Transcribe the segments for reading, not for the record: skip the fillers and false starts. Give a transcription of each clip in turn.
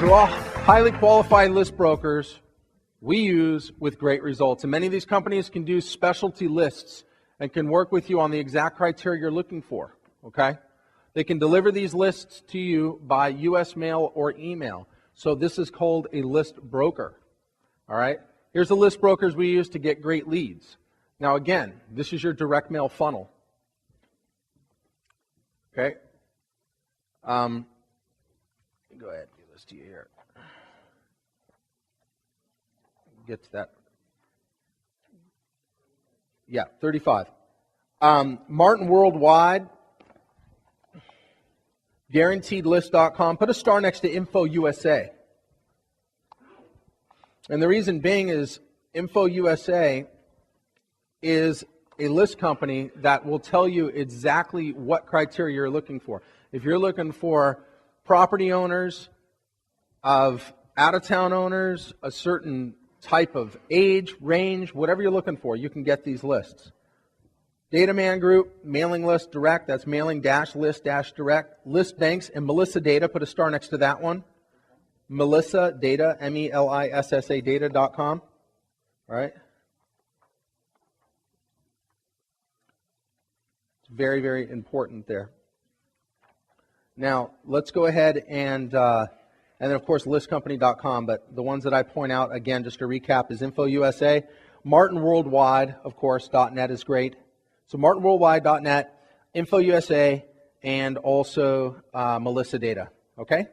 These are all highly qualified list brokers we use with great results. And many of these companies can do specialty lists and can work with you on the exact criteria you're looking for, okay? They can deliver these lists to you by U.S. mail or email. So this is called a list broker, all right? Here's the list brokers we use to get great leads. Now again, this is your direct mail funnel, okay? Go ahead, give this to you here. Get to that. Yeah, 35. Martin Worldwide, guaranteedlist.com. Put a star next to Info USA. And the reason being is Info USA is a list company that will tell you exactly what criteria you're looking for. If you're looking for property owners, of out-of-town owners, a certain type of age, range, whatever you're looking for, you can get these lists. Data Man Group, mailing list direct, that's mailing dash list dash direct. List Banks and Melissa Data, put a star next to that one. Melissa Data, MELISSA data.com. All right. It's very, very important there. Now, let's go ahead and then, of course, listcompany.com. But the ones that I point out, again, just to recap, is Info USA. Martin Worldwide, of course, .net is great. So martinworldwide.net, Info USA, and also Melissa Data. Okay?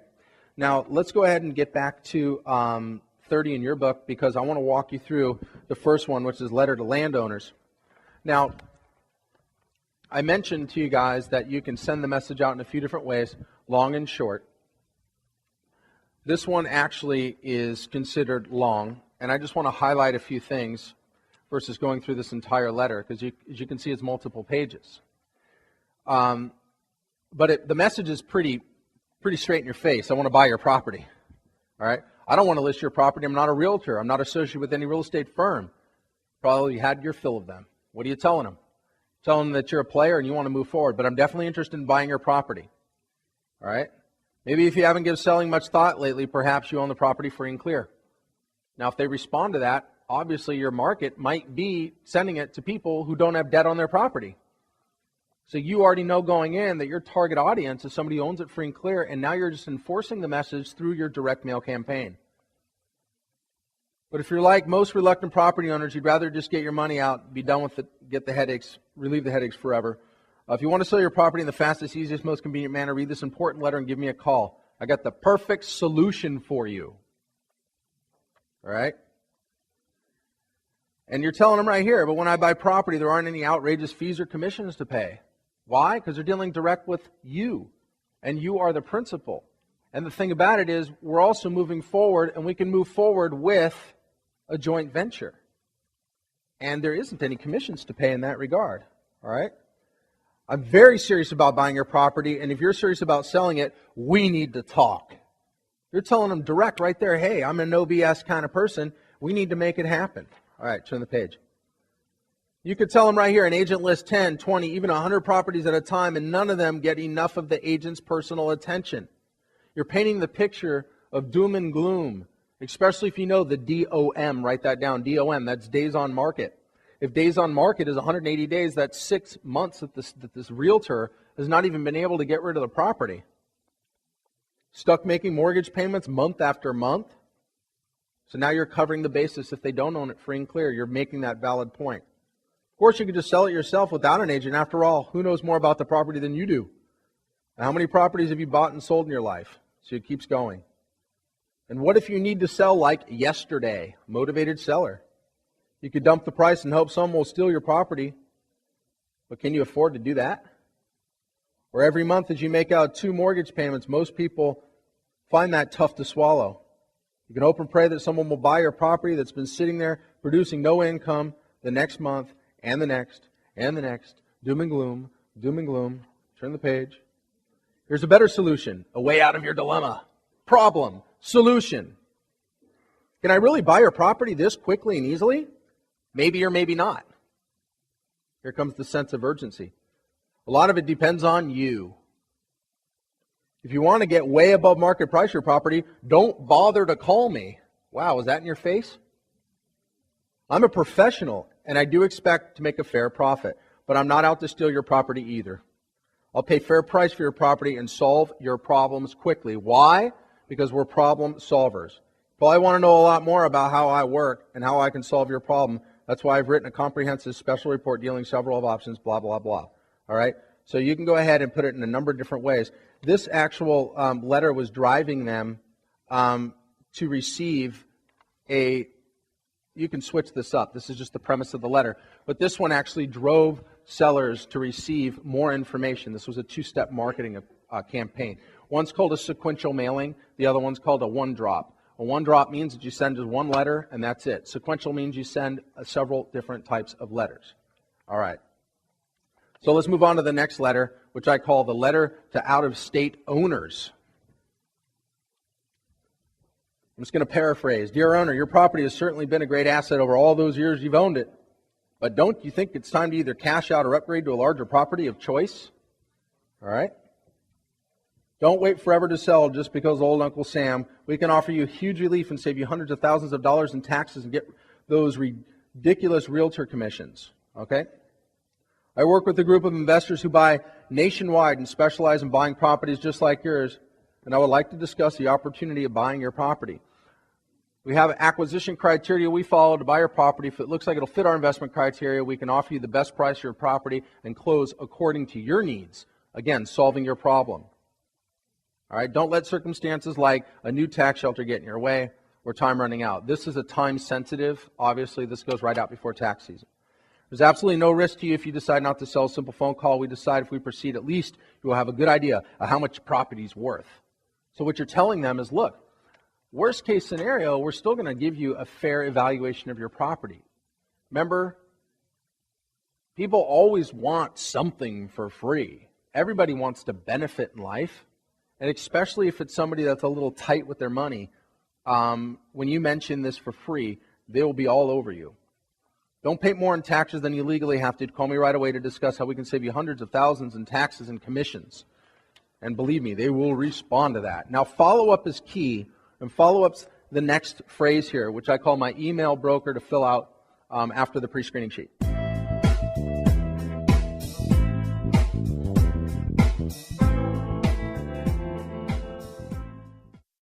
Now, let's go ahead and get back to 30 in your book, because I want to walk you through the first one, which is Letter to Landowners. Now, I mentioned to you guys that you can send the message out in a few different ways, long and short. This one actually is considered long, and I just want to highlight a few things versus going through this entire letter, because as you can see, it's multiple pages. But the message is pretty straight in your face. I want to buy your property. All right? I don't want to list your property. I'm not a realtor. I'm not associated with any real estate firm. Probably had your fill of them. What are you telling them? Tell them that you're a player and you want to move forward, but I'm definitely interested in buying your property. All right? Maybe if you haven't given selling much thought lately, perhaps you own the property free and clear. Now, if they respond to that, obviously your market might be sending it to people who don't have debt on their property. So you already know going in that your target audience is somebody who owns it free and clear, and now you're just enforcing the message through your direct mail campaign. But if you're like most reluctant property owners, you'd rather just get your money out, be done with it, get the headaches, relieve the headaches forever. If you want to sell your property in the fastest, easiest, most convenient manner, read this important letter and give me a call. I got the perfect solution for you. All right? And you're telling them right here, but when I buy property, there aren't any outrageous fees or commissions to pay. Why? Because they're dealing direct with you, and you are the principal. And the thing about it is, we're also moving forward, and we can move forward with a joint venture. And there isn't any commissions to pay in that regard. All right? I'm very serious about buying your property, and if you're serious about selling it, we need to talk. You're telling them direct right there, hey, I'm a no BS kind of person. We need to make it happen. All right, turn the page. You could tell them right here, an agent lists 10, 20, even 100 properties at a time, and none of them get enough of the agent's personal attention. You're painting the picture of doom and gloom, especially if you know the DOM. Write that down, DOM, that's days on market. If days on market is 180 days, that's 6 months that this realtor has not even been able to get rid of the property. Stuck making mortgage payments month after month. So now you're covering the basis if they don't own it free and clear. You're making that valid point. Of course, you could just sell it yourself without an agent. After all, who knows more about the property than you do? How many properties have you bought and sold in your life? So it keeps going. And what if you need to sell like yesterday? Motivated seller. You could dump the price and hope someone will steal your property. But can you afford to do that? Or every month as you make out 2 mortgage payments, most people find that tough to swallow. You can hope and pray that someone will buy your property that's been sitting there producing no income the next month and the next and the next. Doom and gloom, doom and gloom. Turn the page. Here's a better solution, a way out of your dilemma. Problem, solution. Can I really buy your property this quickly and easily? Maybe or maybe not. Here comes the sense of urgency. A lot of it depends on you. If you want to get way above market price for your property, don't bother to call me. Wow, was that in your face? I'm a professional, and I do expect to make a fair profit, but I'm not out to steal your property either. I'll pay fair price for your property and solve your problems quickly. Why? Because we're problem solvers. You probably want to know a lot more about how I work and how I can solve your problem. That's why I've written a comprehensive special report dealing several of options, blah, blah, blah. All right? So you can go ahead and put it in a number of different ways. This actual letter was driving them to receive a, you can switch this up. This is just the premise of the letter. But this one actually drove sellers to receive more information. This was a two-step marketing campaign. One's called a sequential mailing. The other one's called a one-drop. A one-drop means that you send just one letter, and that's it. Sequential means you send several different types of letters. All right. So let's move on to the next letter, which I call the letter to out-of-state owners. I'm just going to paraphrase. Dear owner, your property has certainly been a great asset over all those years you've owned it. But don't you think it's time to either cash out or upgrade to a larger property of choice? All right? Don't wait forever to sell just because old Uncle Sam. We can offer you huge relief and save you hundreds of thousands of dollars in taxes and get those ridiculous realtor commissions. Okay? I work with a group of investors who buy nationwide and specialize in buying properties just like yours, and I would like to discuss the opportunity of buying your property. We have acquisition criteria we follow to buy your property. If it looks like it'll fit our investment criteria, we can offer you the best price for your property and close according to your needs. Again, solving your problem. All right, don't let circumstances like a new tax shelter get in your way or time running out. This is a time sensitive. Obviously, this goes right out before tax season. There's absolutely no risk to you if you decide not to sell. A simple phone call. We decide if we proceed, at least you will have a good idea of how much property is worth. So what you're telling them is, look, worst case scenario, we're still going to give you a fair evaluation of your property. Remember, people always want something for free. Everybody wants to benefit in life. And especially if it's somebody that's a little tight with their money, when you mention this for free, they will be all over you. Don't pay more in taxes than you legally have to. Call me right away to discuss how we can save you hundreds of thousands in taxes and commissions. And believe me, they will respond to that. Now, follow-up is key. And follow-up's the next phrase here, which I call my email broker to fill out after the pre-screening sheet.